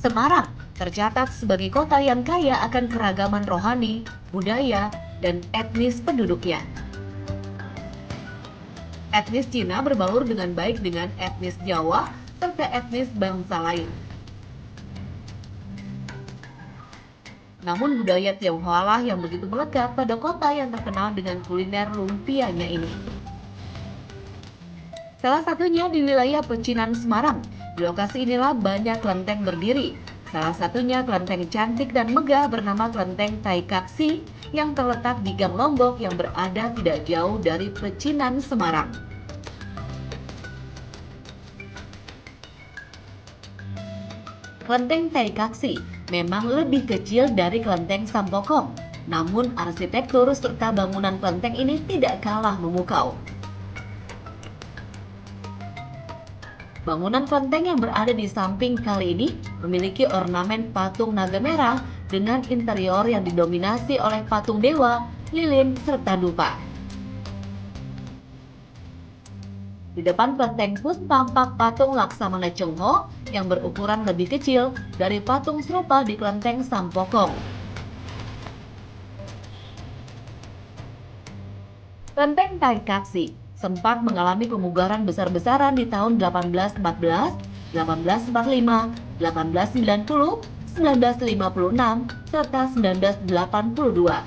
Semarang tercatat sebagai kota yang kaya akan keragaman rohani, budaya, dan etnis penduduknya. Etnis Cina berbaur dengan baik dengan etnis Jawa serta etnis bangsa lain. Namun budaya Tionghoa lah yang begitu melekat pada kota yang terkenal dengan kuliner lumpianya ini. Salah satunya di wilayah Pecinan, Semarang. Di lokasi inilah banyak kelenteng berdiri. Salah satunya kelenteng cantik dan megah bernama Kelenteng Taikaksi yang terletak di Gang Lombok yang berada tidak jauh dari Pecinan, Semarang. Kelenteng Taikaksi memang lebih kecil dari Kelenteng Sampokong, namun arsitektur serta bangunan kelenteng ini tidak kalah memukau. Bangunan kelenteng yang berada di samping kali ini memiliki ornamen patung naga merah dengan interior yang didominasi oleh patung dewa, lilin, serta dupa. Di depan kelenteng pun tampak patung Laksamana Chongho yang berukuran lebih kecil dari patung serupa di Kelenteng Sampokong. Kelenteng Taikaksi sempat mengalami pemugaran besar-besaran di tahun 1814, 1845, 1890, 1956, serta 1982.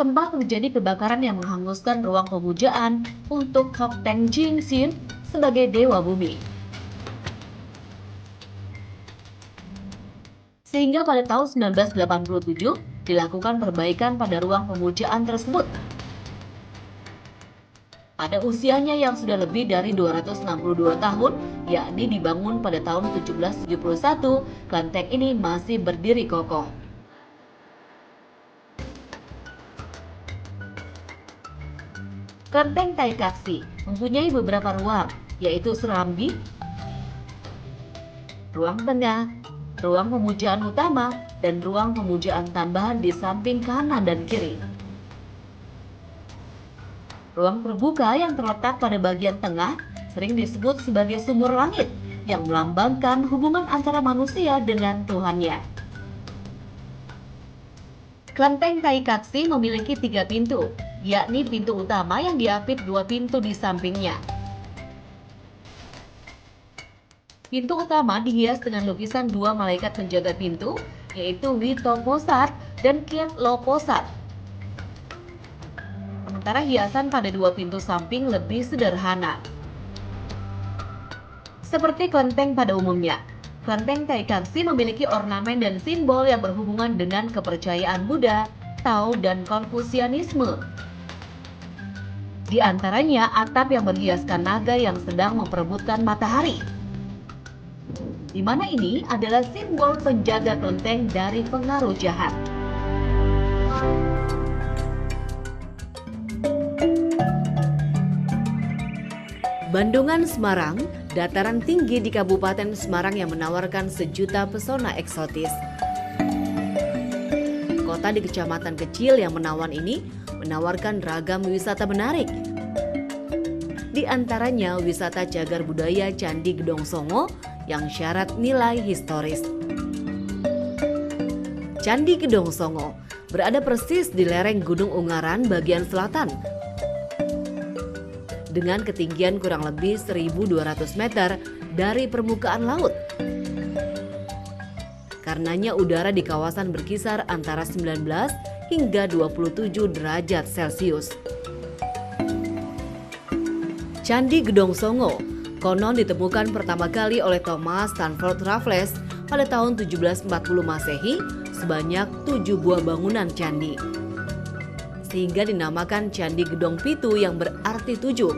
Sempat terjadi kebakaran yang menghanguskan ruang pemujaan untuk Hokteng Jingxin sebagai dewa bumi. Sehingga pada tahun 1987 dilakukan perbaikan pada ruang pemujaan tersebut. Pada usianya yang sudah lebih dari 262 tahun, yakni dibangun pada tahun 1771, kelenteng ini masih berdiri kokoh. Kelenteng Taikaksi mempunyai beberapa ruang, yaitu serambi, ruang tengah, ruang pemujaan utama, dan ruang pemujaan tambahan di samping kanan dan kiri. Ruang terbuka yang terletak pada bagian tengah sering disebut sebagai sumur langit yang melambangkan hubungan antara manusia dengan Tuhannya. Kelenteng Taikaksi memiliki 3 pintu, yakni pintu utama yang diapit 2 pintu di sampingnya. Pintu utama dihias dengan lukisan 2 malaikat penjaga pintu, yaitu Witoposat dan Kiatloposat. Sementara hiasan pada 2 pintu samping lebih sederhana. Seperti kelenteng pada umumnya, kelenteng Taikaksi memiliki ornamen dan simbol yang berhubungan dengan kepercayaan Buddha, Tao, dan Konfusianisme. Di antaranya atap yang berhiaskan naga yang sedang memperebutkan matahari, di mana ini adalah simbol penjaga kelenteng dari pengaruh jahat. Bandungan Semarang, dataran tinggi di Kabupaten Semarang yang menawarkan sejuta pesona eksotis. Kota di kecamatan kecil yang menawan ini menawarkan ragam wisata menarik. Di antaranya wisata cagar budaya Candi Gedong Songo yang syarat nilai historis. Candi Gedong Songo berada persis di lereng Gunung Ungaran bagian selatan dengan ketinggian kurang lebih 1.200 meter dari permukaan laut. Karenanya udara di kawasan berkisar antara 19 hingga 27 derajat Celcius. Candi Gedong Songo konon ditemukan pertama kali oleh Thomas Stamford Raffles pada tahun 1740 Masehi sebanyak 7 buah bangunan candi, sehingga dinamakan Candi Gedong Pitu yang berarti 7.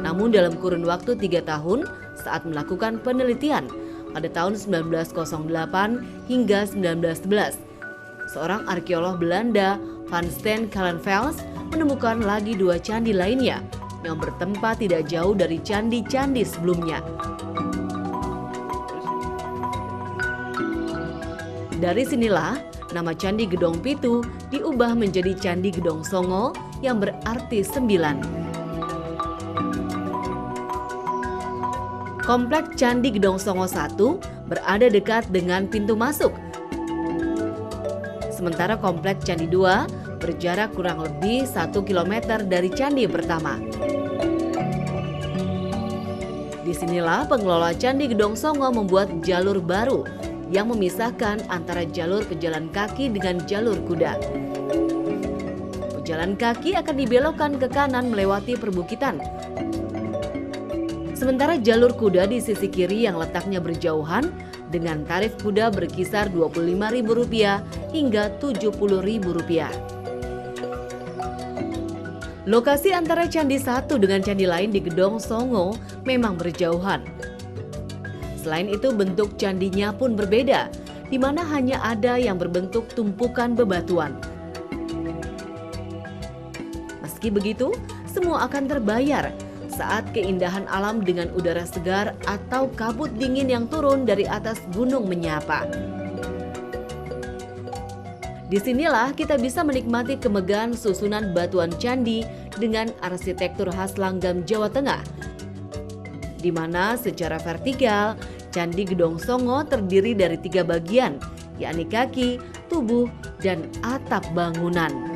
Namun dalam kurun waktu 3 tahun saat melakukan penelitian pada tahun 1908 hingga 1911, seorang arkeolog Belanda, Van Steen Kallenfels, menemukan lagi 2 candi lainnya yang bertempat tidak jauh dari candi-candi sebelumnya. Dari sinilah nama Candi Gedong Pitu diubah menjadi Candi Gedong Songo yang berarti 9. Kompleks Candi Gedong Songo I berada dekat dengan pintu masuk. Sementara Kompleks Candi II berjarak kurang lebih 1 km dari candi pertama. Disinilah pengelola Candi Gedong Songo membuat jalur baru yang memisahkan antara jalur pejalan kaki dengan jalur kuda. Pejalan kaki akan dibelokkan ke kanan melewati perbukitan. Sementara jalur kuda di sisi kiri yang letaknya berjauhan dengan tarif kuda berkisar Rp25.000 hingga Rp70.000. Lokasi antara Candi satu dengan candi lain di Gedong Songo memang berjauhan. Selain itu bentuk candinya pun berbeda, di mana hanya ada yang berbentuk tumpukan bebatuan. Meski begitu, semua akan terbayar saat keindahan alam dengan udara segar atau kabut dingin yang turun dari atas gunung menyapa. Disinilah kita bisa menikmati kemegahan susunan batuan candi dengan arsitektur khas Langgam, Jawa Tengah, di mana secara vertikal Candi Gedong Songo terdiri dari 3 bagian, yakni kaki, tubuh, dan atap bangunan.